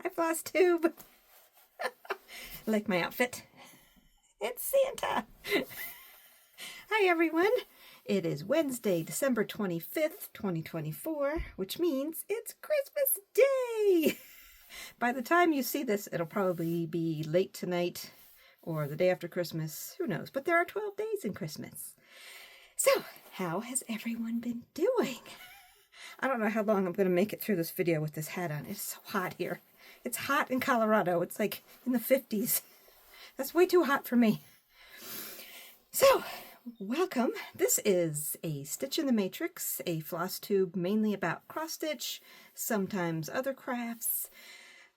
Hi, Flosstube. Like my outfit? It's Santa. Hi, everyone. It is Wednesday, December 25th, 2024, which means it's Christmas Day. By the time you see this, it'll probably be late tonight or the day after Christmas. Who knows? But there are 12 days in Christmas. So, how has everyone been doing? I don't know how long I'm going to make it through this video with this hat on. It's so hot here. It's hot in Colorado. It's like in the 50s. That's way too hot for me. So, welcome. This is a Stitch in the Matrix, a floss tube mainly about cross stitch, sometimes other crafts.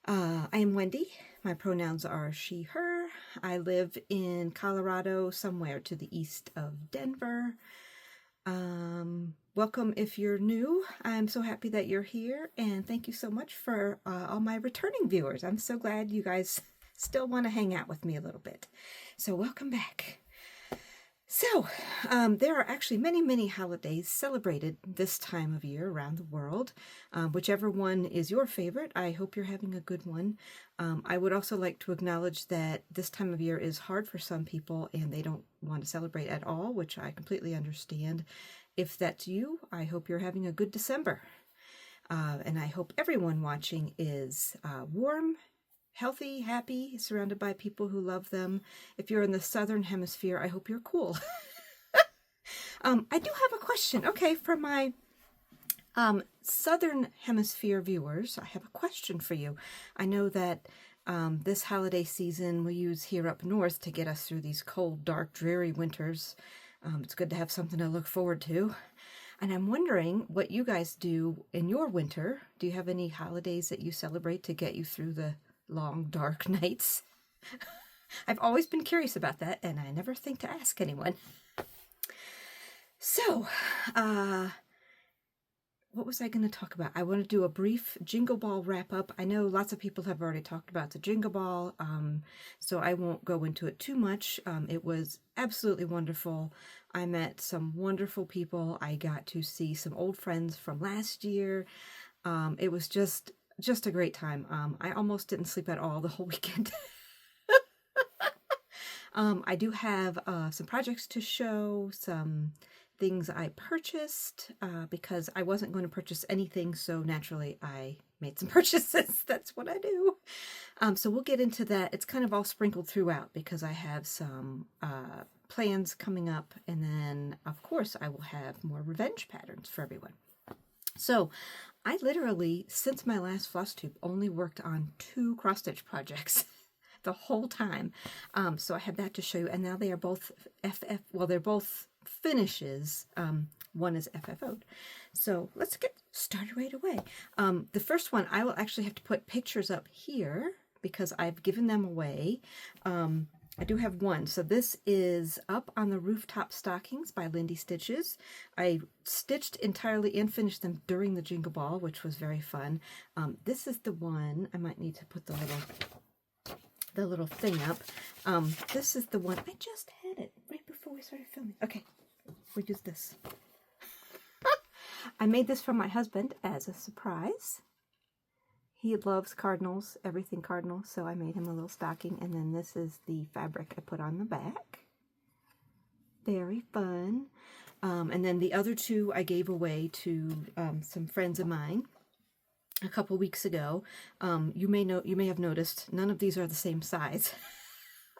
I am Wendy. My pronouns are she, her. I live in Colorado, somewhere to the east of Denver. Welcome if you're new. I'm so happy that you're here, and thank you so much for all my returning viewers. I'm so glad you guys still want to hang out with me a little bit. So welcome back. So, there are actually many holidays celebrated this time of year around the world. Whichever one is your favorite, I hope you're having a good one. I would also like to acknowledge that this time of year is hard for some people and they don't want to celebrate at all, which I completely understand. If that's you, I hope you're having a good December. And I hope everyone watching is warm, healthy, happy, surrounded by people who love them. If you're in the southern hemisphere, I hope you're cool. I do have a question. Okay, for my southern hemisphere viewers, I have a question for you. I know that this holiday season we use here up north to get us through these cold, dark, dreary winters. It's good to have something to look forward to. And I'm wondering what you guys do in your winter. Do you have any holidays that you celebrate to get you through the long, dark nights? I've always been curious about that, and I never think to ask anyone. So, what was I going to talk about? I want to do a brief Jingle Ball wrap-up. I know lots of people have already talked about the Jingle Ball, so I won't go into it too much. It was absolutely wonderful. I met some wonderful people. I got to see some old friends from last year. It was just a great time. I almost didn't sleep at all the whole weekend. I do have some projects to show, some things I purchased because I wasn't going to purchase anything, so naturally I made some purchases. That's what I do. So we'll get into that. It's kind of all sprinkled throughout because I have some plans coming up, and then of course I will have more revenge patterns for everyone. So I literally, since my last floss tube, only worked on 2 cross-stitch projects the whole time. So I have that to show you, and now they are both they're both finishes. One is FFO'd. So let's get started right away. The first one, I will actually have to put pictures up here because I've given them away. I do have one. So this is Up on the Rooftop Stockings by Lindy Stitches. I stitched entirely and finished them during the Jingle Ball, which was very fun. This is the one, I might need to put the little thing up. This is the one, I just had it right before we started filming. Okay, we'll use this. I made this for my husband as a surprise. He loves cardinals, everything cardinal, so I made him a little stocking, and then this is the fabric I put on the back. Very fun. And then the other 2 I gave away to some friends of mine a couple weeks ago. You may have noticed none of these are the same size.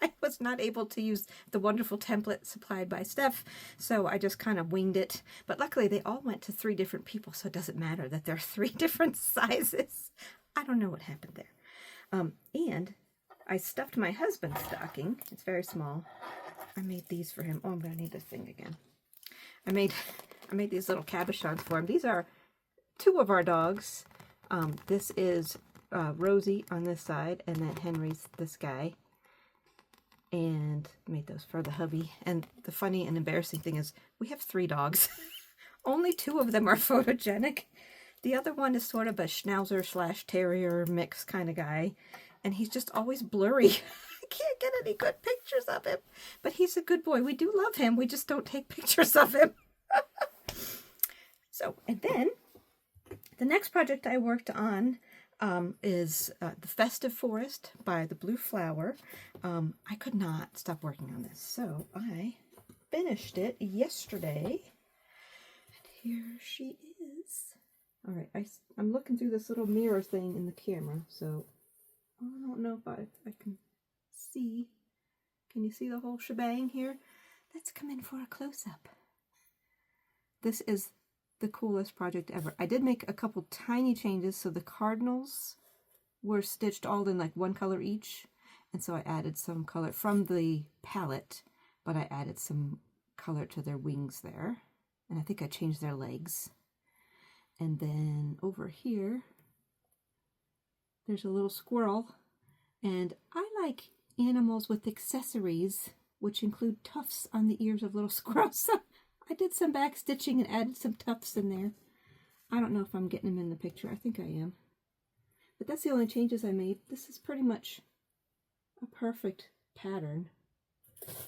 I was not able to use the wonderful template supplied by Steph, so I just kind of winged it. But luckily they all went to 3 different people, so it doesn't matter that they're 3 different sizes. I don't know what happened there. And I stuffed my husband's stocking. It's very small. I made these for him. Oh, I'm going to need this thing again. I made these little cabochons for him. These are 2 of our dogs. This is Rosie on this side, and then Henry's this guy. And made those for the hubby. And the funny and embarrassing thing is we have 3 dogs. Only 2 of them are photogenic. The other one is sort of a schnauzer / terrier mix kind of guy. And he's just always blurry. I can't get any good pictures of him. But he's a good boy. We do love him. We just don't take pictures of him. So, and then the next project I worked on is The Festive Forest by the Blue Flower. I could not stop working on this, so I finished it yesterday. And here she is. All right, I'm looking through this little mirror thing in the camera, so I don't know if I can see. Can you see the whole shebang here? Let's come in for a close-up. This is the coolest project ever. I did make a couple tiny changes, so the cardinals were stitched all in like one color each, and so I added some color from the palette, but I added some color to their wings there, and I think I changed their legs. And then over here, there's a little squirrel, and I like animals with accessories, which include tufts on the ears of little squirrels. So I did some back stitching and added some tufts in there. I don't know if I'm getting them in the picture. I think I am. But that's the only changes I made. This is pretty much a perfect pattern.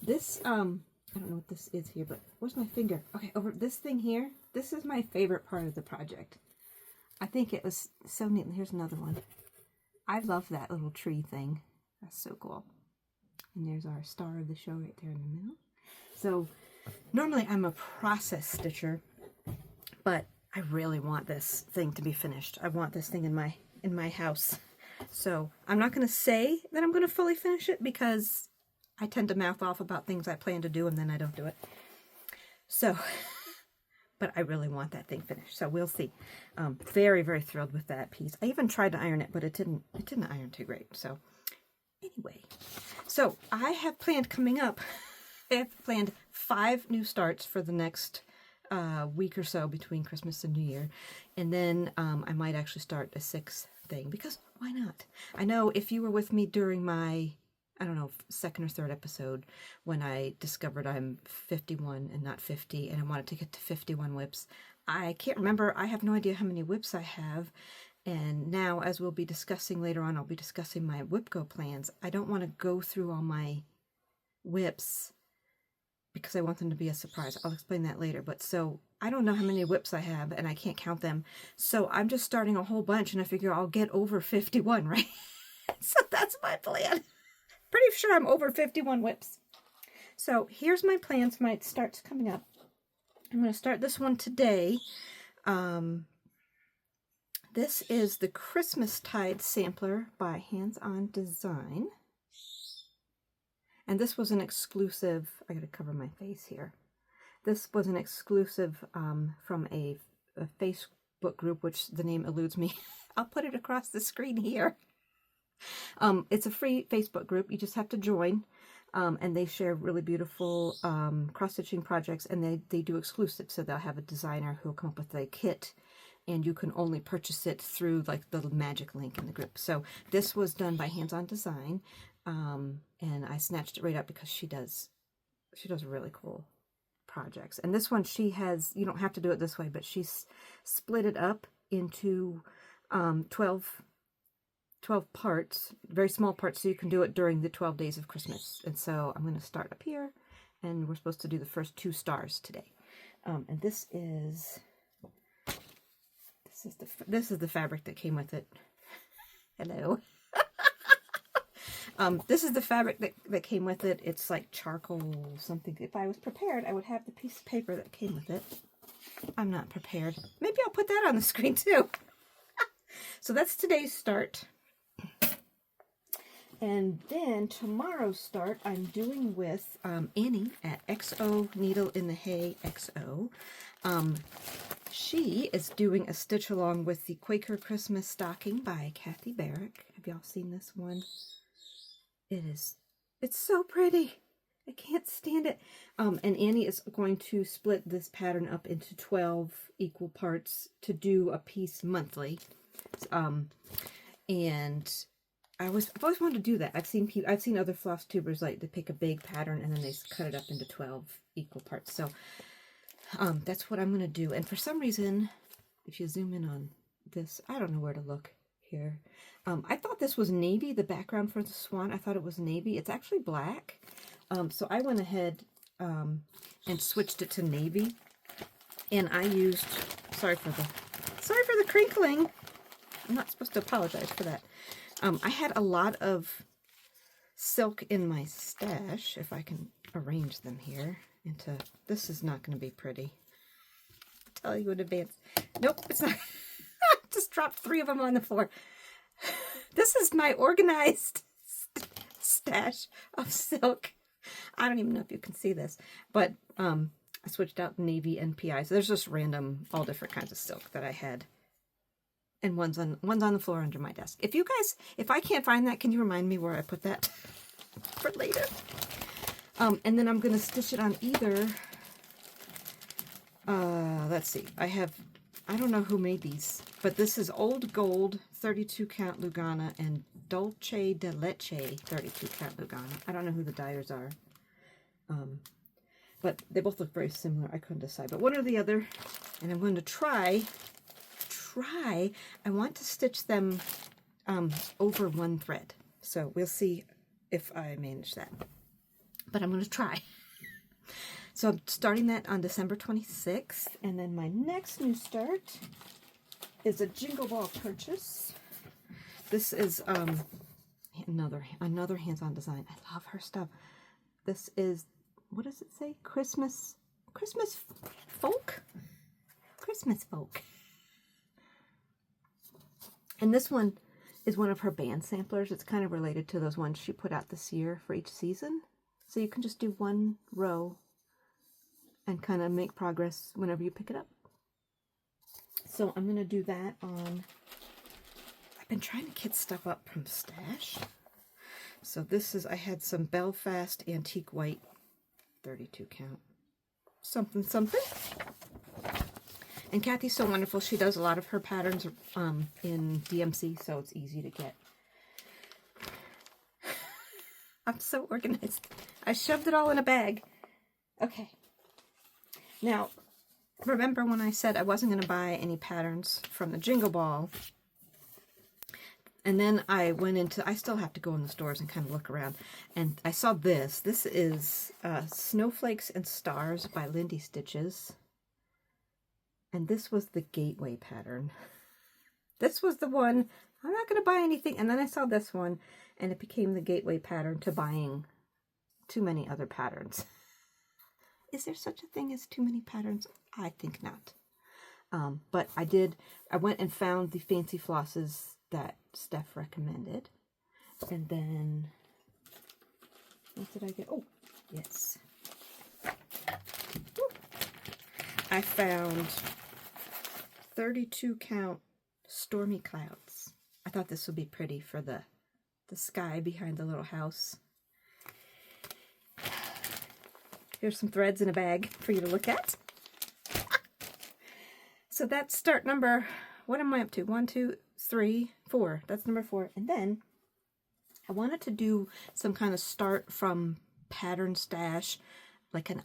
This, I don't know what this is here, but where's my finger? Okay, over this thing here. This is my favorite part of the project. I think it was so neat. Here's another one. I love that little tree thing. That's so cool. And there's our star of the show right there in the middle. So normally I'm a process stitcher, but I really want this thing to be finished. I want this thing in my house. So I'm not going to say that I'm going to fully finish it because I tend to mouth off about things I plan to do and then I don't do it. So, but I really want that thing finished. So we'll see. Very, very thrilled with that piece. I even tried to iron it, but it didn't iron too great. So anyway, so I have planned coming up, I have planned 5 new starts for the next week or so between Christmas and New Year. And then I might actually start a 6th thing, because why not? I know if you were with me during my, I don't know, 2nd or 3rd episode when I discovered I'm 51 and not 50 and I wanted to get to 51 whips. I can't remember. I have no idea how many whips I have. And now, as we'll be discussing later on, I'll be discussing my whip go plans. I don't want to go through all my whips because I want them to be a surprise. I'll explain that later. But so I don't know how many whips I have and I can't count them. So I'm just starting a whole bunch and I figure I'll get over 51, right? So that's my plan. Pretty sure I'm over 51 whips. So here's my plans. My starts coming up. I'm going to start this one today. This is the Christmas Tide Sampler by Hands On Design. And this was an exclusive, I gotta cover my face here. This was an exclusive from a Facebook group, which the name eludes me. I'll put it across the screen here. It's a free Facebook group. You just have to join. And they share really beautiful cross-stitching projects, and they do exclusive. So they'll have a designer who'll come up with a kit, and you can only purchase it through like the magic link in the group. So this was done by Hands On Design, and I snatched it right up because she does really cool projects. And this one, she has, you don't have to do it this way, but she's split it up into 12 parts, very small parts, so you can do it during the 12 days of Christmas. And so I'm going to start up here, and we're supposed to do the first 2 stars today. And this is the fabric that came with it. Hello. This is the fabric that came with it. It's like charcoal something. If I was prepared, I would have the piece of paper that came with it. I'm not prepared. Maybe I'll put that on the screen too. So that's today's start. And then tomorrow's start I'm doing with Annie at xoneedleinthehayxo. She is doing a stitch along with the Quaker Christmas Stocking by Kathy Barrick. Have y'all seen this one? It's so pretty. I can't stand it. And Annie is going to split this pattern up into 12 equal parts to do a piece monthly. And I've always wanted to do that. I've seen other Flosstubers like to pick a big pattern and then they cut it up into 12 equal parts. So that's what I'm going to do. And for some reason, if you zoom in on this, I don't know where to look here. I thought this was navy, the background for the swan. I thought it was navy. It's actually black. So I went ahead and switched it to navy. And I used, sorry for the crinkling. I'm not supposed to apologize for that. I had a lot of silk in my stash, if I can arrange them here into, this is not going to be pretty. I'll tell you in advance. Nope, it's not. Just dropped 3 of them on the floor. This is my organized stash of silk. I don't even know if you can see this, but I switched out navy and PI. So there's just random, all different kinds of silk that I had. And one's on the floor under my desk. If you guys, if I can't find that, can you remind me where I put that for later? And then I'm going to stitch it on either. Let's see. I don't know who made these, but this is Old Gold 32 count Lugana and Dolce de Leche 32 count Lugana. I don't know who the dyers are. But they both look very similar. I couldn't decide, but one or the other. And I'm going to try, I want to stitch them over one thread. So we'll see if I manage that. But I'm going to try. So I'm starting that on December 26th. And then my next new start is a Jingle Ball purchase. This is another hands-on design. I love her stuff. This is, what does it say? Christmas folk? Christmas folk. And this one is one of her band samplers. It's kind of related to those ones she put out this year for each season. So you can just do one row and kind of make progress whenever you pick it up. So I'm going to do that on, I've been trying to kit stuff up from stash. So this is, I had some Belfast Antique White 32 count. Something. And Kathy's so wonderful. She does a lot of her patterns in DMC, so it's easy to get. I'm so organized. I shoved it all in a bag. Okay. Now, remember when I said I wasn't going to buy any patterns from the Jingle Ball? And then I went into, I still have to go in the stores and kind of look around. And I saw this. This is Snowflakes and Stars by Lindy Stitches. And this was the gateway pattern. This was the one, I'm not going to buy anything. And then I saw this one, and it became the gateway pattern to buying too many other patterns. Is there such a thing as too many patterns? I think not. But I went and found the fancy flosses that Steph recommended. And then, what did I get? Oh, yes. Woo. I found 32 count Stormy Clouds. I thought this would be pretty for the sky behind the little house. Here's some threads in a bag for you to look at. So that's start number, what am I up to? 1, 2, 3, 4. That's number 4. And then I wanted to do some kind of start from pattern stash, like I'm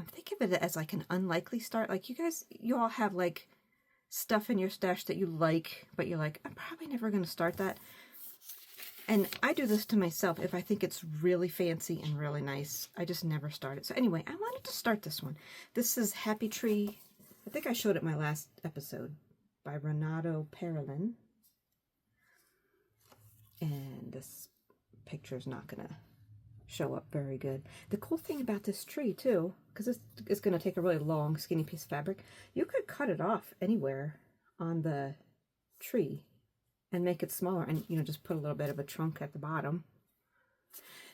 thinking of it as like an unlikely start. Like you all have like stuff in your stash that you like, but you're like, I'm probably never going to start that. And I do this to myself if I think it's really fancy and really nice. I just never start it. So anyway, I wanted to start this one. This is Happy Tree. I think I showed it my last episode, by Renato Perelin. And this picture is not going to show up very good. The cool thing about this tree too, because this is going to take a really long skinny piece of fabric, you could cut it off anywhere on the tree and make it smaller, and just put a little bit of a trunk at the bottom.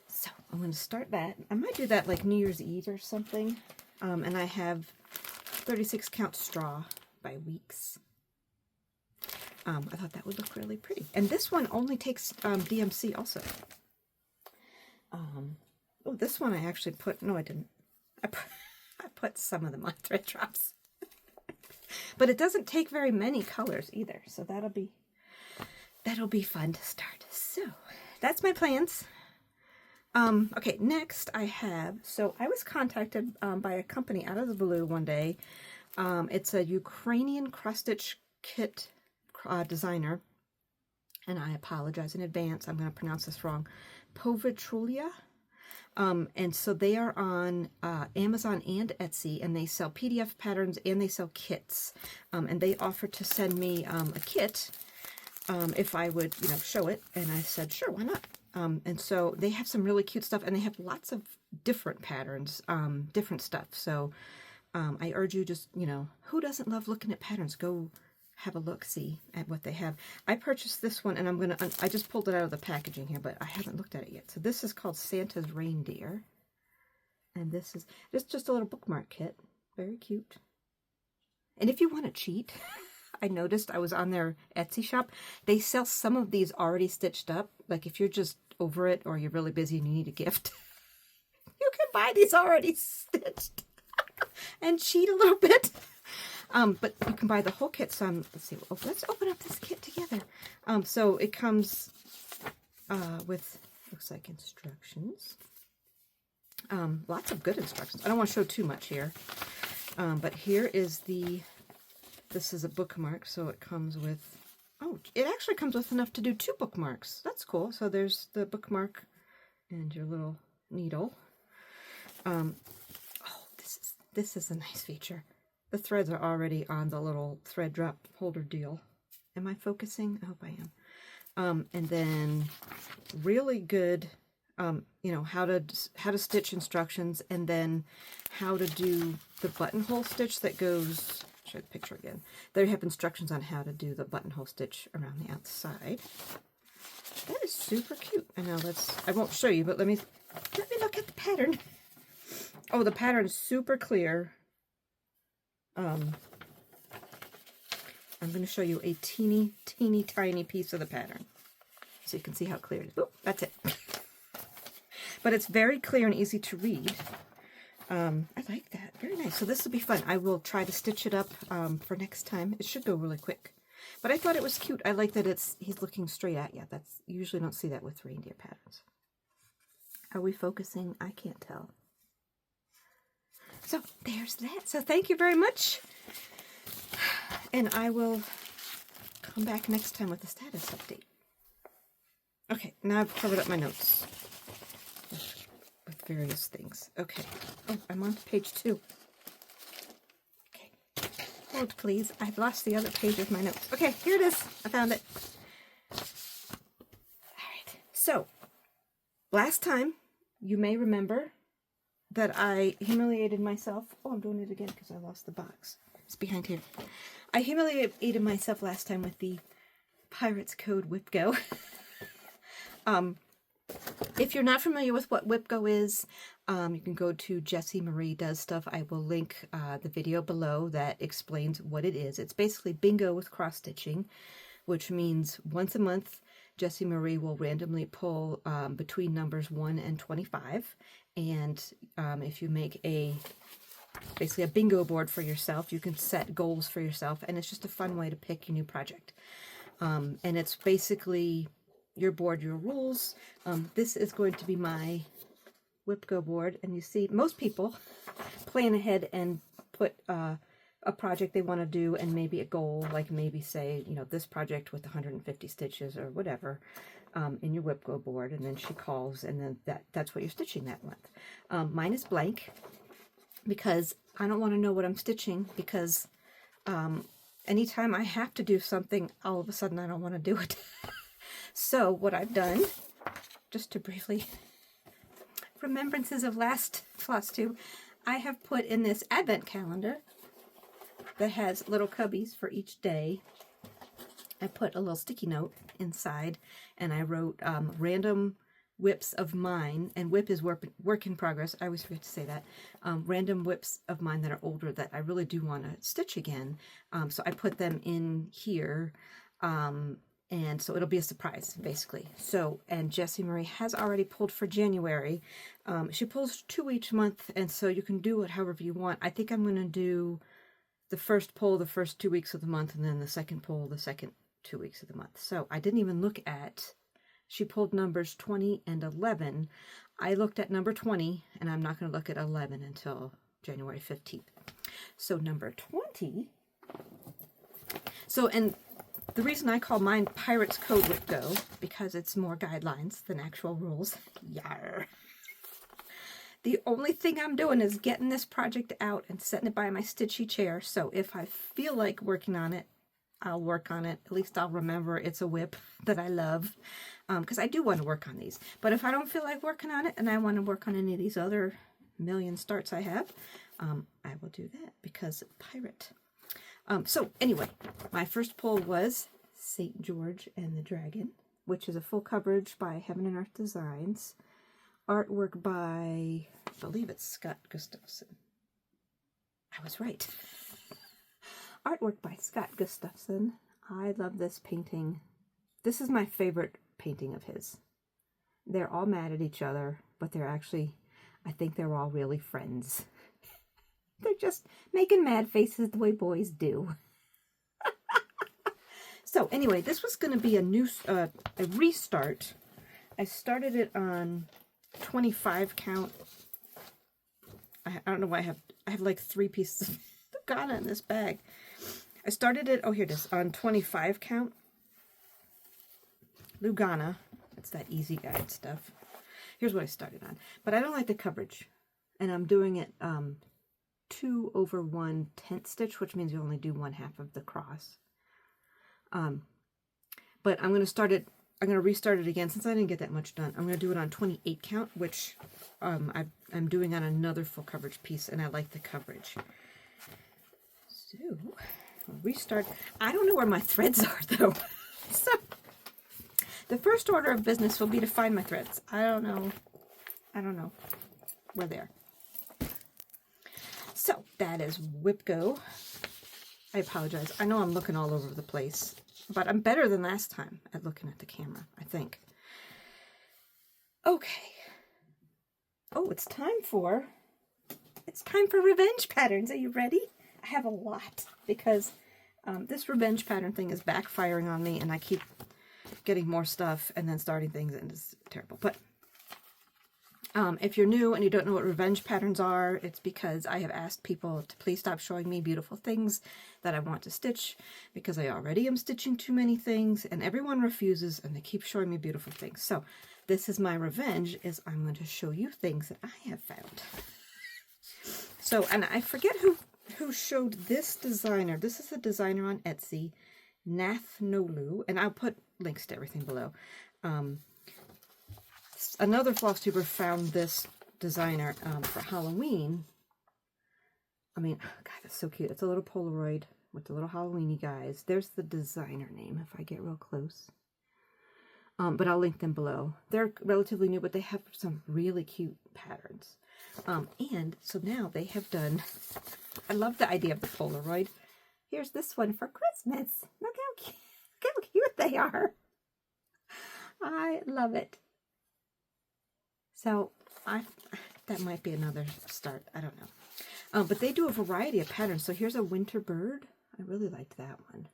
So I'm going to start that. I might do that like New Year's Eve or something. And I have 36 count straw by Weeks. I thought that would look really pretty. And this one only takes DMC also. Oh, this one I actually put, no I didn't. I put some of them on thread drops. But it doesn't take very many colors either, so that'll be fun to start. So that's my plans. Okay, next I have, so I was contacted by a company out of the blue one day. It's a Ukrainian cross-stitch kit designer, and I apologize in advance, I'm going to pronounce this wrong, Povitrulya. And so they are on Amazon and Etsy, and they sell PDF patterns and they sell kits. And they offered to send me a kit if I would, you know, show it. And I said, sure, why not? And so they have some really cute stuff, and they have lots of different patterns, different stuff. So I urge you, just, you know, who doesn't love looking at patterns? Go have a look-see at what they have. I purchased this one, and I just pulled it out of the packaging here, but I haven't looked at it yet. So this is called Santa's Reindeer. And this is just a little bookmark kit. Very cute. And if you want to cheat, I noticed I was on their Etsy shop. They sell some of these already stitched up. Like if you're just over it or you're really busy and you need a gift, you can buy these already stitched and cheat a little bit. But you can buy the whole kit. So let's see. Let's open up this kit together. So it comes with, looks like, instructions. Lots of good instructions. I don't want to show too much here. But here is this is a bookmark, so it comes with, oh, it actually comes with enough to do 2 bookmarks. That's cool. So there's the bookmark and your little needle. Oh, this is a nice feature. The threads are already on the little thread drop holder deal. Am I focusing? I hope I am. And then really good, you know, how to stitch instructions, and then how to do the buttonhole stitch that goes, show the picture again. They have instructions on how to do the buttonhole stitch around the outside. That is super cute. And now I won't show you, but let me look at the pattern. Oh, the pattern is super clear. I'm going to show you a teeny tiny piece of the pattern so you can see how clear it is. Oh, that's it. But it's very clear and easy to read. I like that. Very nice. So this will be fun. I will try to stitch it up for next time. It should go really quick. But I thought it was cute. I like that he's looking straight at you. You usually don't see that with reindeer patterns. Are we focusing? I can't tell. So there's that. So thank you very much. And I will come back next time with a status update. Okay, now I've covered up my notes with various things. Okay. Oh, I'm on page 2. Okay. Hold, please. I've lost the other page of my notes. Okay, here it is. I found it. All right. So, last time, you may remember that I humiliated myself. Oh, I'm doing it again because I lost the box. It's behind here. I humiliated myself last time with the Pirates Code WhipGo. If you're not familiar with what WhipGo is, you can go to Jessie Marie Does Stuff. I will link the video below that explains what it is. It's basically bingo with cross-stitching, which means once a month, Jessie Marie will randomly pull between numbers 1 and 25. And if you make basically a bingo board for yourself, you can set goals for yourself, and it's just a fun way to pick your new project. And it's basically your board, your rules. This is going to be my WhipGo board, and you see most people plan ahead and put a project they want to do and maybe a goal, like maybe say, you know, this project with 150 stitches or whatever in your WhipGo board, and then she calls, and then that's what you're stitching that month. Mine is blank because I don't want to know what I'm stitching, because anytime I have to do something, all of a sudden I don't want to do it. So what I've done, just to briefly, remembrances of last Flosstube, I have put in this advent calendar that has little cubbies for each day. I put a little sticky note inside, and I wrote random whips of mine, and whip is work in progress. I always forget to say that. Random whips of mine that are older that I really do want to stitch again. So I put them in here. And so it'll be a surprise, basically. So, and Jessie Marie has already pulled for January. She pulls 2 each month, and so you can do it however you want. I think I'm going to do the first pull the first 2 weeks of the month, and then the second pull the second 2 weeks of the month. So I didn't even look at, she pulled numbers 20 and 11. I looked at number 20, and I'm not going to look at 11 until January 15th. So number 20, so, and the reason I call mine Pirates Code WhipGo, because it's more guidelines than actual rules. Yarr. The only thing I'm doing is getting this project out and setting it by my stitchy chair, so if I feel like working on it, I'll work on it. At least I'll remember it's a WIP that I love, because I do want to work on these. But if I don't feel like working on it and I want to work on any of these other million starts I have, I will do that because pirate. So anyway, my first pull was St. George and the Dragon, which is a full coverage by Heaven and Earth Designs. Artwork by, I believe it's Scott Gustafson. I was right. Artwork by Scott Gustafson. I love this painting. This is my favorite painting of his. They're all mad at each other, but they're actually, I think they're all really friends. They're just making mad faces the way boys do. So anyway, this was going to be a restart. I started it on 25 count. I don't know why I have like 3 pieces of Lugana in this bag. I started it, oh here it is, on 25 count. Lugana. It's that easy guide stuff. Here's what I started on. But I don't like the coverage. And I'm doing it 2/1 10th stitch, which means you only do 1/2 of the cross. But I'm going to restart it again since I didn't get that much done. I'm going to do it on 28 count, which I'm doing on another full coverage piece, and I like the coverage. So, I'll restart. I don't know where my threads are, though. So, the first order of business will be to find my threads. I don't know where they are. So, that is WIP Go. I apologize. I know I'm looking all over the place, but I'm better than last time at looking at the camera, I think. Okay. Oh, it's time for revenge patterns. Are you ready? I have a lot because this revenge pattern thing is backfiring on me, and I keep getting more stuff and then starting things, and it's terrible. But if you're new and you don't know what revenge patterns are, it's because I have asked people to please stop showing me beautiful things that I want to stitch, because I already am stitching too many things, and everyone refuses, and they keep showing me beautiful things. So this is my revenge, is I'm going to show you things that I have found. So, and I forget who showed this designer. This is a designer on Etsy, Nathnolu, and I'll put links to everything below. Another Flosstuber found this designer for Halloween. I mean, God, that's so cute. It's a little Polaroid with the little Halloweeny guys. There's the designer name if I get real close. But I'll link them below. They're relatively new, but they have some really cute patterns. And so now they have done, I love the idea of the Polaroid. Here's this one for Christmas. Look how cute they are. I love it. So that might be another start. I don't know. But they do a variety of patterns. So here's a winter bird. I really liked that one.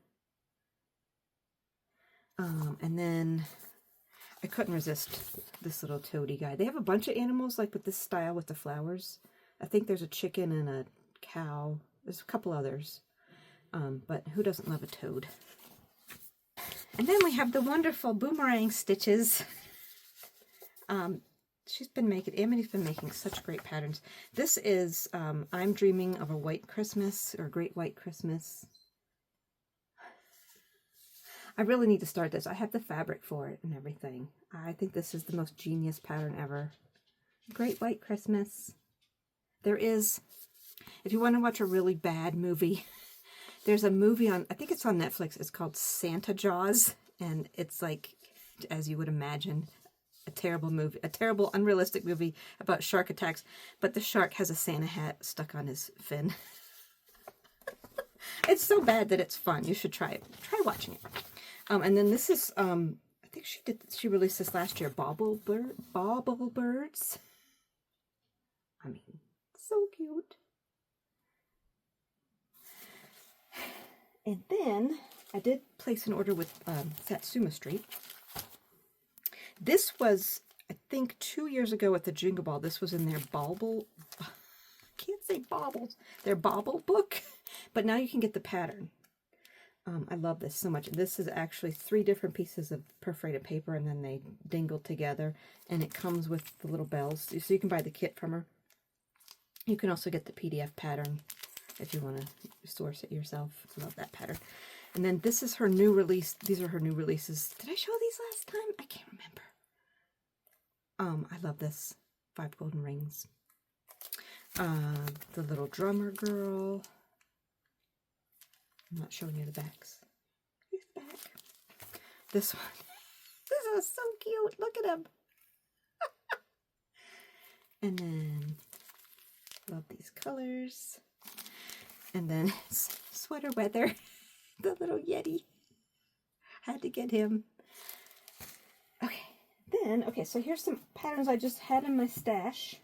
And then I couldn't resist this little toady guy. They have a bunch of animals like with this style with the flowers. I think there's a chicken and a cow. There's a couple others. But who doesn't love a toad? And then we have the wonderful boomerang stitches. Amity's been making such great patterns. This is I'm Dreaming of a White Christmas, or Great White Christmas. I really need to start this. I have the fabric for it and everything. I think this is the most genius pattern ever. Great White Christmas. There is, if you want to watch a really bad movie, there's a movie on, I think it's on Netflix. It's called Santa Jaws, and it's like, as you would imagine, a terrible movie, a terrible, unrealistic movie about shark attacks, but the shark has a Santa hat stuck on his fin. It's so bad that it's fun. You should try it. Try watching it. And then this is, I think she released this last year, Bauble Birds. I mean, so cute. And then I did place an order with Satsuma Street. This was, I think, 2 years ago at the Jingle Ball. This was in their Bauble, I can't say baubles, their Bauble book, but now you can get the pattern. I love this so much. This is actually 3 different pieces of perforated paper, and then they dingle together, and it comes with the little bells. So you can buy the kit from her. You can also get the PDF pattern if you want to source it yourself. I love that pattern. And then this is her new release. These are her new releases. Did I show these last time? I can't remember. I love this. 5 golden rings. The little drummer girl. I'm not showing you the backs. Here's the back. This one. This is so cute. Look at him. And then, love these colors. And then, sweater weather. The little Yeti. Had to get him. Okay. Then, okay, so here's some patterns I just had in my stash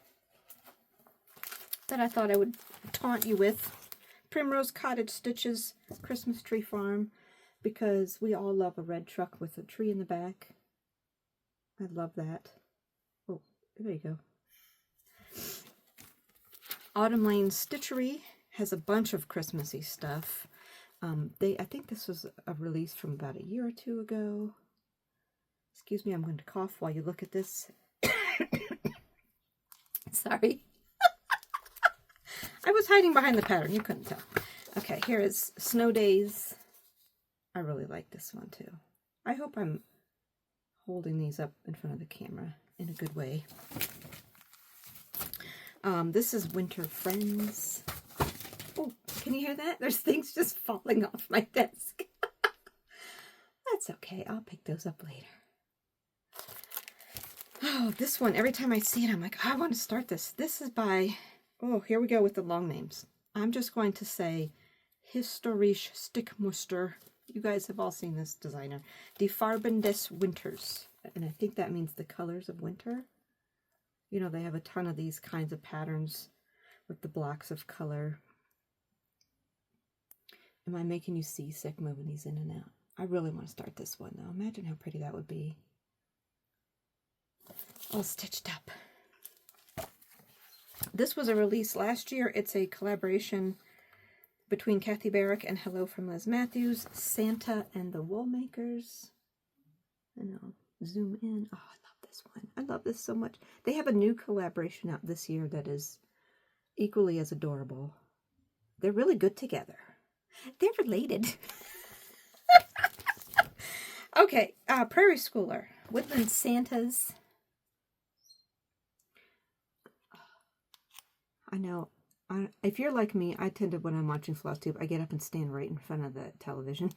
that I thought I would taunt you with. Primrose Cottage Stitches, Christmas Tree Farm, because we all love a red truck with a tree in the back. I love that. Oh, there you go. Autumn Lane Stitchery has a bunch of Christmassy stuff. I think this was a release from about a year or two ago. Excuse me, I'm going to cough while you look at this. Sorry. I was hiding behind the pattern. You couldn't tell. Okay, here is Snow Days. I really like this one too. I hope I'm holding these up in front of the camera in a good way. This is Winter Friends. Oh, can you hear that? There's things just falling off my desk. That's okay. I'll pick those up later. Oh, this one, every time I see it, I'm like, oh, I want to start this. This is by, oh, here we go with the long names. I'm just going to say Historische Stickmuster. You guys have all seen this designer. Die Farben des Winters. And I think that means the colors of winter. You know, they have a ton of these kinds of patterns with the blocks of color. Am I making you seasick moving these in and out? I really want to start this one, though. Imagine how pretty that would be. All stitched up. This was a release last year. It's a collaboration between Kathy Barrick and Hello from Liz Matthews, Santa and the Woolmakers. And I'll zoom in. Oh, I love this one. I love this so much. They have a new collaboration out this year that is equally as adorable. They're really good together. They're related. Okay, Prairie Schooler, Woodland Santas. I know, if you're like me, I tend to, when I'm watching Flosstube, I get up and stand right in front of the television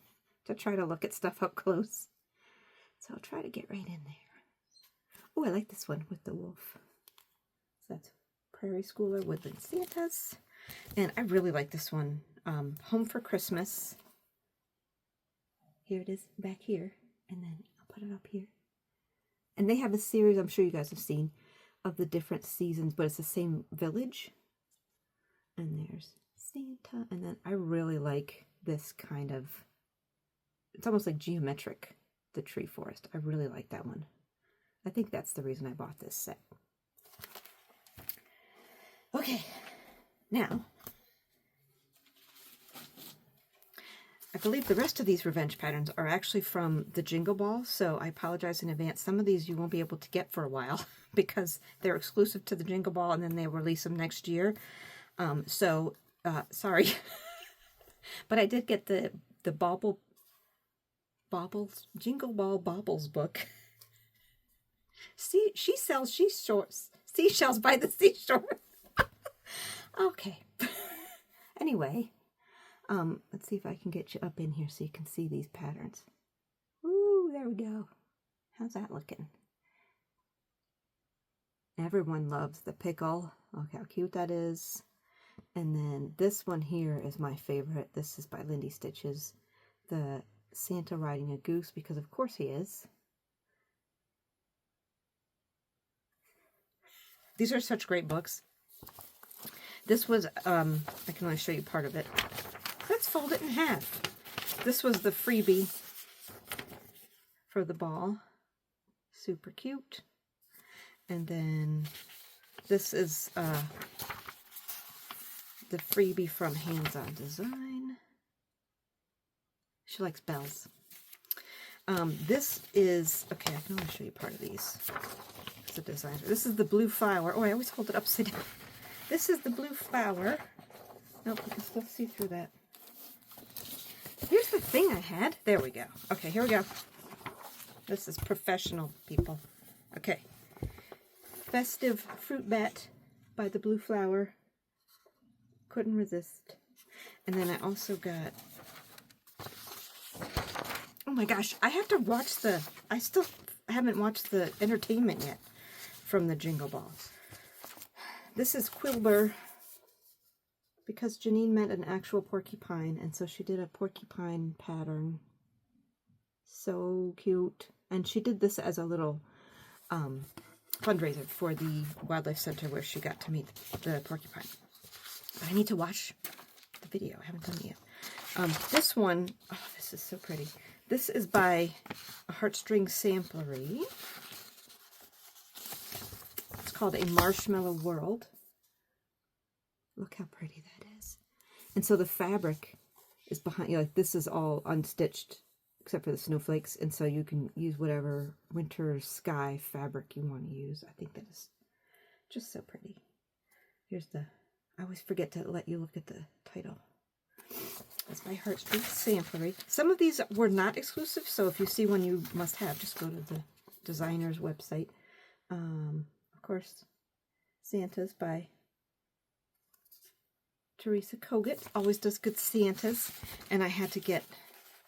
to try to look at stuff up close. So I'll try to get right in there. Oh, I like this one with the wolf. So that's Prairie Schooler, Woodland Santas. And I really like this one, Home for Christmas. Here it is back here. And then I'll put it up here. And they have a series, I'm sure you guys have seen, of the different seasons, but it's the same village. And there's Santa. And then I really like this kind of, it's almost like geometric, the tree forest. I really like that one. I think that's the reason I bought this set. Okay, now, I believe the rest of these revenge patterns are actually from the Jingle Ball, so I apologize in advance. Some of these you won't be able to get for a while because they're exclusive to the Jingle Ball and then they release them next year. Sorry. But I did get the Jingle Ball Baubles book. See, she sells seashells by the seashore. Okay. Anyway. Let's see if I can get you up in here so you can see these patterns. Ooh, there we go. How's that looking? Everyone loves the pickle. Look how cute that is. And then this one here is my favorite. This is by Lindy Stitches. The Santa riding a goose, because of course he is. These are such great books. This was, I can only show you part of it. Let's fold it in half. This was the freebie for the ball. Super cute. And then this is the freebie from Hands On Design. She likes bells. This is, okay, I can only show you part of these. It's a designer. This is the blue flower. Oh, I always hold it upside down. This is the blue flower. Nope, you can still see through that. Here's the thing I had. There we go. Okay, here we go. This is professional, people. Okay. Festive Fruit Bat by the Blue Flower. Couldn't resist. And then I also got... Oh my gosh, I have to watch the... I still haven't watched the entertainment yet from the Jingle Balls. This is Quilber, because Janine meant an actual porcupine, and so she did a porcupine pattern. So cute. And she did this as a little fundraiser for the Wildlife Center where she got to meet the porcupine. But I need to watch the video. I haven't done it yet. This one, oh, this is so pretty. This is by a Heartstring Samplery. It's called A Marshmallow World. Look how pretty that is. And so the fabric is behind, you know, like this is all unstitched except for the snowflakes, and so you can use whatever winter sky fabric you want to use. I think that is just so pretty. Here's the, I always forget to let you look at the title. That's by Heartstring Samplery. Some of these were not exclusive, so if you see one you must have, just go to the designer's website. Of course, Santa's by Teresa Kogut. Always does good Santas. And I had to get,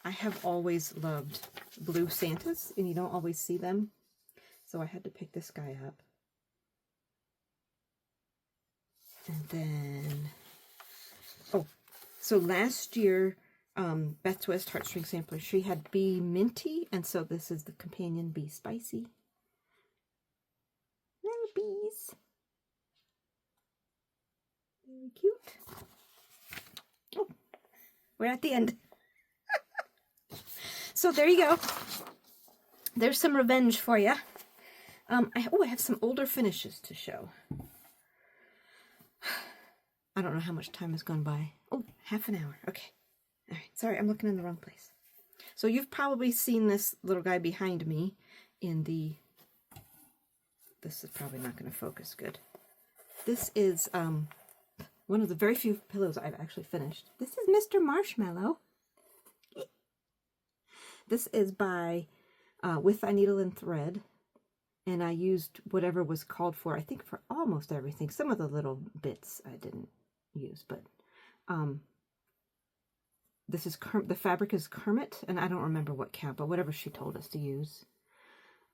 I have always loved blue Santas, and you don't always see them. So I had to pick this guy up. And then, oh, so last year, Beth Twist, Heartstring Sampler, she had Bee Minty, and so this is the companion Bee Spicy. Little bees. Very cute. Oh, we're at the end. So there you go. There's some revenge for you. I have some older finishes to show. I don't know how much time has gone by. Oh, half an hour. Okay. All right. Sorry, I'm looking in the wrong place. So you've probably seen this little guy behind me in the... This is probably not going to focus good. This is one of the very few pillows I've actually finished. This is Mr. Marshmallow. This is by With a Needle and Thread. And I used whatever was called for, I think for almost everything. Some of the little bits I didn't use, but this is the fabric is Kermit, and I don't remember what count, but whatever she told us to use.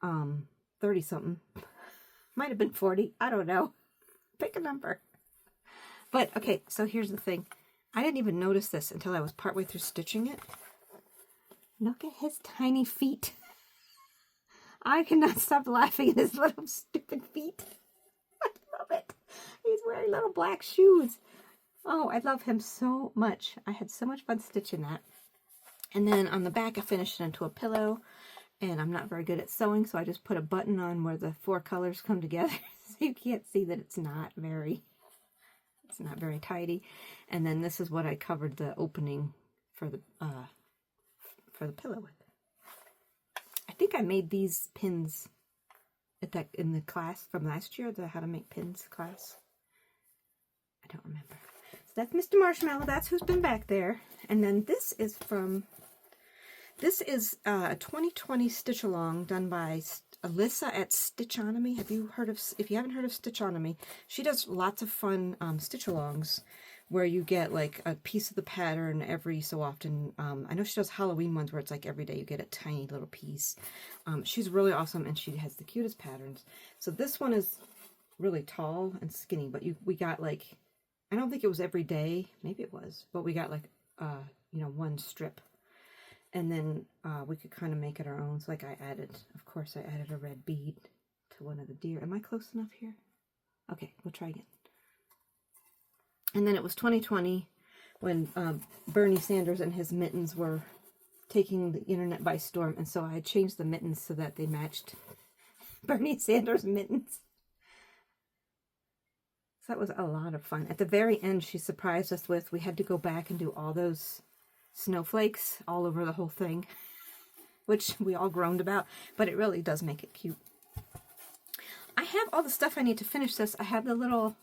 30 something. Might have been 40. I don't know. Pick a number. But okay, so here's the thing. I didn't even notice this until I was partway through stitching it. Look at his tiny feet. I cannot stop laughing at his little stupid feet. I love it. He's wearing little black shoes. Oh, I love him so much. I had so much fun stitching that. And then on the back, I finished it into a pillow. And I'm not very good at sewing, so I just put a button on where the 4 colors come together. So you can't see that it's not very tidy. And then this is what I covered the opening for the pillow with. I think I made these pins in the class from last year, the How to Make Pins class. I don't remember. So that's Mr. Marshmallow. That's who's been back there. And then this is a 2020 stitch along done by Alyssa at Stitchonomy. If you haven't heard of Stitchonomy, she does lots of fun stitch alongs where you get like a piece of the pattern every so often. I know she does Halloween ones where it's like every day you get a tiny little piece. She's really awesome, and she has the cutest patterns. So this one is really tall and skinny, but we got like, I don't think it was every day, maybe it was, but we got like one strip, and then we could kind of make it our own. So like I added a red bead to one of the deer. Am I close enough here? Okay, we'll try again. And then it was 2020 when Bernie Sanders and his mittens were taking the internet by storm. And so I changed the mittens so that they matched Bernie Sanders' mittens. So that was a lot of fun. At the very end, she surprised us with, we had to go back and do all those snowflakes all over the whole thing, which we all groaned about, but it really does make it cute. I have all the stuff I need to finish this. I have the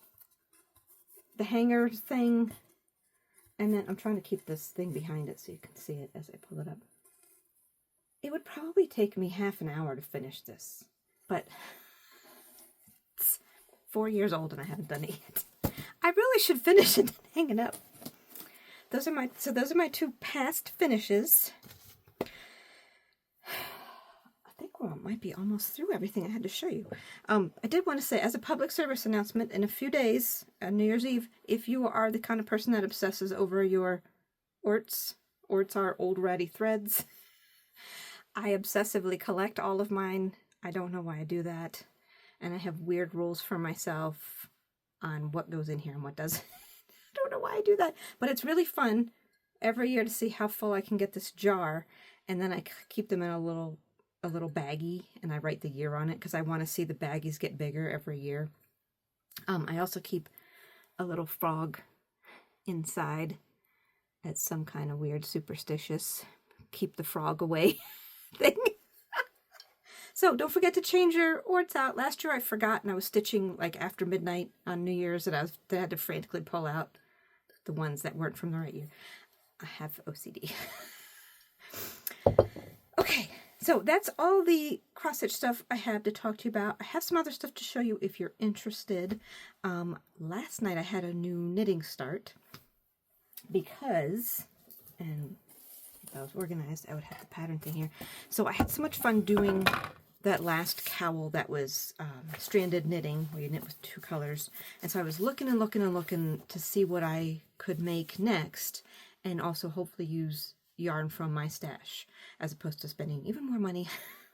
hanger thing. And then I'm trying to keep this thing behind it so you can see it as I pull it up. It would probably take me half an hour to finish this, but it's 4 years old and I haven't done it yet. I really should finish it and hang it up. Those are my two past finishes. I think we might be almost through everything I had to show you. I did want to say, as a public service announcement, in a few days, New Year's Eve, if you are the kind of person that obsesses over your orts are old ratty threads. I obsessively collect all of mine. I don't know why I do that. And I have weird rules for myself on what goes in here and what doesn't. I don't know why I do that, but it's really fun every year to see how full I can get this jar, and then I keep them in a little baggie, and I write the year on it because I want to see the baggies get bigger every year. I also keep a little frog inside. It's some kind of weird superstitious keep the frog away thing. So don't forget to change your orts out. Last year I forgot, and I was stitching like after midnight on New Year's, and I had to frantically pull out the ones that weren't from the right year. I have OCD. Okay, so that's all the cross-stitch stuff I have to talk to you about. I have some other stuff to show you if you're interested. Last night I had a new knitting start because, and if I was organized, I would have the pattern thing here. So I had so much fun doing that last cowl that was stranded knitting, where you knit with 2 colors. And so I was looking and looking and looking to see what I could make next, and also hopefully use yarn from my stash, as opposed to spending even more money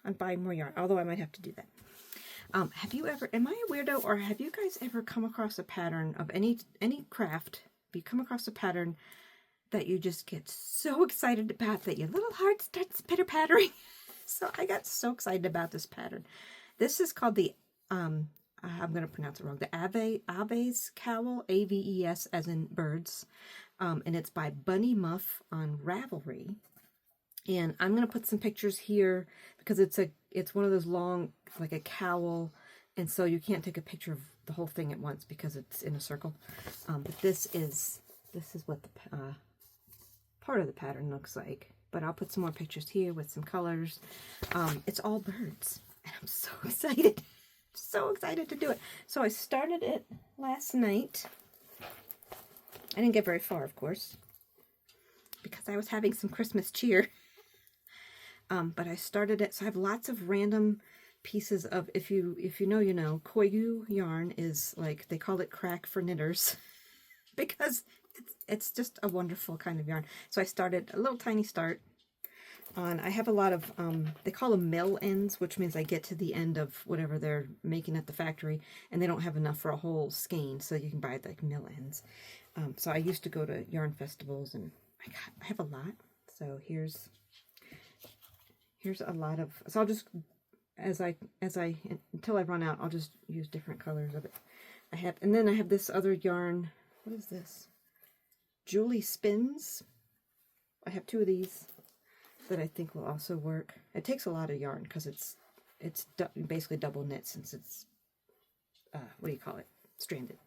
on buying more yarn, although I might have to do that. Have you ever, am I a weirdo, or have you guys ever come across a pattern of any craft, if you come across a pattern that you just get so excited about that your little heart starts pitter-pattering? So I got so excited about this pattern. This is called the, I'm going to pronounce it wrong, the Aves Cowl, A-V-E-S as in birds. And it's by Bunny Muff on Ravelry. And I'm going to put some pictures here because it's one of those long, like a cowl, and so you can't take a picture of the whole thing at once because it's in a circle. But this is what the part of the pattern looks like. But I'll put some more pictures here with some colors. It's all birds, and I'm so excited. So excited to do it. So I started it last night. I didn't get very far, of course, because I was having some Christmas cheer. But I started it, so I have lots of random pieces of, if you know, you know, Quaker yarn is like, they call it crack for knitters because it's just a wonderful kind of yarn. So I started a little tiny start on, I have a lot of, they call them mill ends, which means I get to the end of whatever they're making at the factory, and they don't have enough for a whole skein, so you can buy like mill ends. So I used to go to yarn festivals, and I have a lot. So here's a lot of, so I'll just, until I run out, I'll just use different colors of it. And then I have this other yarn. What is this? Julie Spins. I have 2 of these that I think will also work. It takes a lot of yarn because it's basically double knit, since it's, what do you call it? Stranded.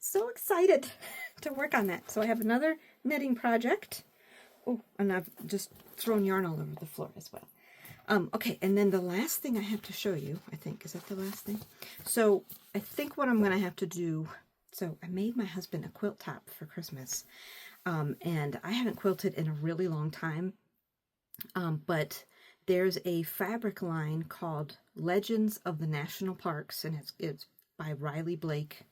So excited to work on that. So I have another knitting project. Oh, and I've just thrown yarn all over the floor as well. Okay, and then the last thing I have to show you, I think, is that the last thing? So I think what I'm going to have to do, so I made my husband a quilt top for Christmas, and I haven't quilted in a really long time, but there's a fabric line called Legends of the National Parks, and it's by Riley Blake.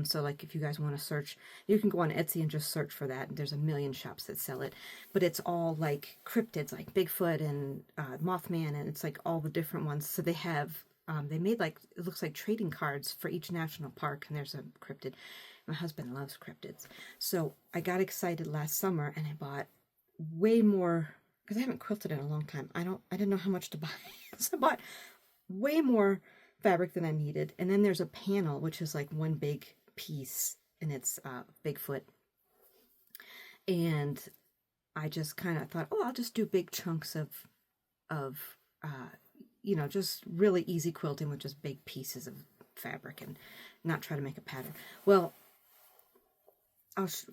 So like if you guys want to search, you can go on Etsy and just search for that. There's a million shops that sell it, but it's all like cryptids, like Bigfoot and Mothman, and it's like all the different ones. So they have, they made like, it looks like trading cards for each national park, and there's a cryptid. My husband loves cryptids. So I got excited last summer and I bought way more, because I haven't quilted in a long time. I didn't know how much to buy. So I bought way more fabric than I needed. And then there's a panel, which is like one big piece, and it's Bigfoot. And I just kind of thought, oh, I'll just do big chunks of you know, just really easy quilting with just big pieces of fabric and not try to make a pattern. Well,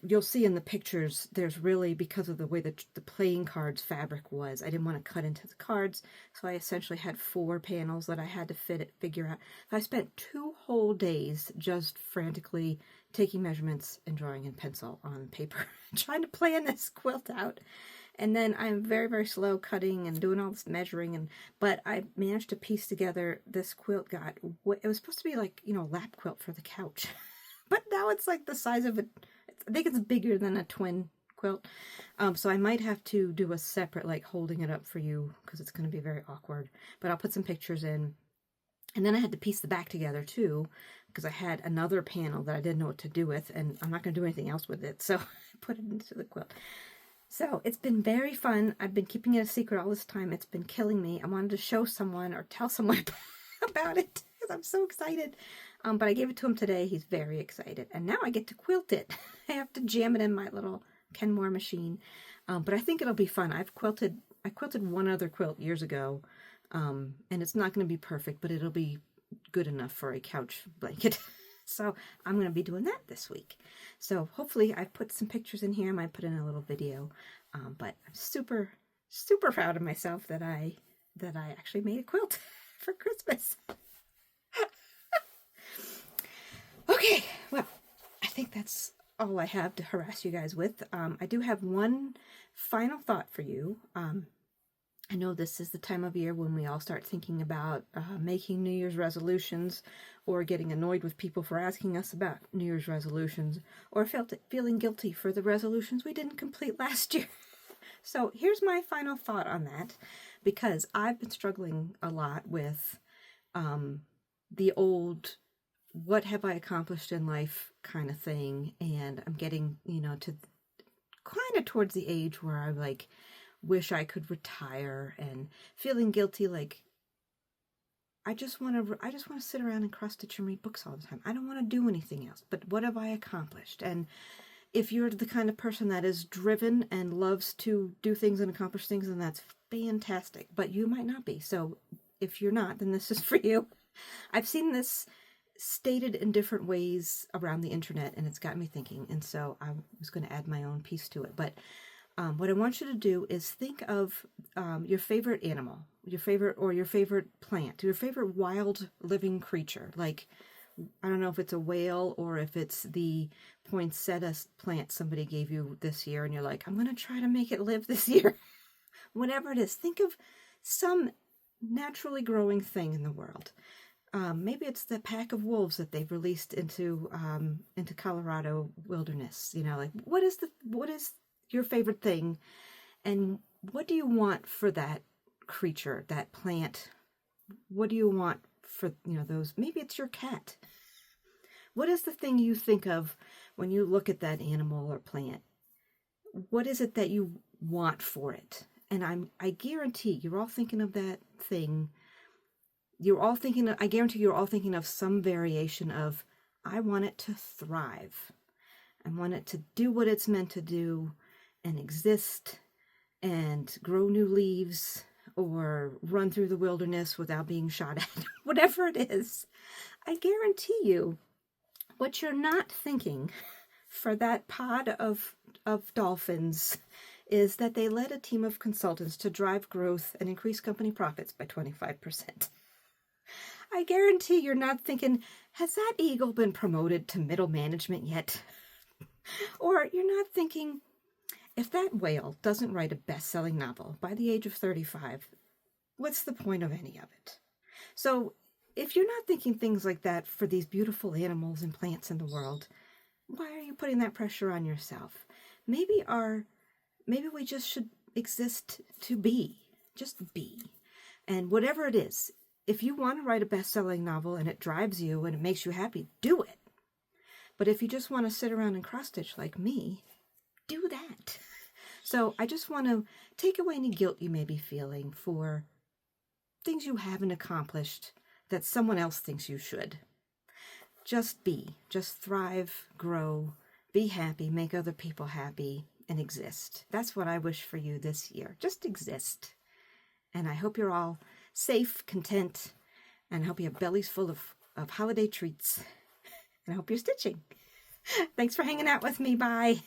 you'll see in the pictures, there's really, because of the way that the playing cards fabric was, I didn't want to cut into the cards, so I essentially had 4 panels that I had to figure out. So I spent 2 whole days just frantically taking measurements and drawing in pencil on paper, trying to plan this quilt out. And then I'm very, very slow cutting and doing all this measuring, but I managed to piece together this quilt. It was supposed to be like, you know, a lap quilt for the couch, but now it's like the size of I think it's bigger than a twin quilt. So I might have to do a separate, like, holding it up for you, because it's going to be very awkward. But I'll put some pictures in. And then I had to piece the back together, too, because I had another panel that I didn't know what to do with, and I'm not going to do anything else with it. So I put it into the quilt. So it's been very fun. I've been keeping it a secret all this time. It's been killing me. I wanted to show someone or tell someone about it, because I'm so excited. But I gave it to him today. He's very excited. And now I get to quilt it. I have to jam it in my little Kenmore machine. But I think it'll be fun. I quilted one other quilt years ago. And it's not going to be perfect, but it'll be good enough for a couch blanket. So I'm going to be doing that this week. So hopefully I've put some pictures in here. I might put in a little video. But I'm super, super proud of myself that I actually made a quilt for Christmas. Okay, well, I think that's all I have to harass you guys with. I do have one final thought for you. I know this is the time of year when we all start thinking about making New Year's resolutions, or getting annoyed with people for asking us about New Year's resolutions, or feeling guilty for the resolutions we didn't complete last year. So here's my final thought on that, because I've been struggling a lot with the old what have I accomplished in life kind of thing, and I'm getting, you know, to kind of towards the age where I like wish I could retire, and feeling guilty, like I just want to sit around and cross stitch and read books all the time. I don't want to do anything else. But what have I accomplished? And if you're the kind of person that is driven and loves to do things and accomplish things, then that's fantastic. But you might not be. So if you're not, then this is for you. I've seen this stated in different ways around the internet, and it's got me thinking, and so I was going to add my own piece to it. But what I want you to do is think of your favorite animal, your favorite plant, your favorite wild living creature. Like, I don't know if it's a whale or if it's the poinsettia plant somebody gave you this year, and you're like, I'm going to try to make it live this year. Whatever it is, think of some naturally growing thing in the world. Maybe it's the pack of wolves that they've released into Colorado wilderness. You know, like what is your favorite thing, and what do you want for that creature, that plant? What do you want for, you know, those? Maybe it's your cat. What is the thing you think of when you look at that animal or plant? What is it that you want for it? And I guarantee you're all thinking of that thing. I guarantee you're all thinking of some variation of, I want it to thrive. I want it to do what it's meant to do and exist and grow new leaves or run through the wilderness without being shot at. Whatever it is, I guarantee you what you're not thinking for that pod of dolphins is that they led a team of consultants to drive growth and increase company profits by 25%. I guarantee you're not thinking, has that eagle been promoted to middle management yet? Or you're not thinking, if that whale doesn't write a best-selling novel by the age of 35, what's the point of any of it? So if you're not thinking things like that for these beautiful animals and plants in the world, why are you putting that pressure on yourself? Maybe we just should exist to be, just be. And whatever it is, if you want to write a best-selling novel and it drives you and it makes you happy, do it. But if you just want to sit around and cross-stitch like me, do that. So I just want to take away any guilt you may be feeling for things you haven't accomplished that someone else thinks you should. Just be. Just thrive, grow, be happy, make other people happy, and exist. That's what I wish for you this year. Just exist. And I hope you're all safe, content, and I hope you have bellies full of of holiday treats. And I hope you're stitching. Thanks for hanging out with me. Bye.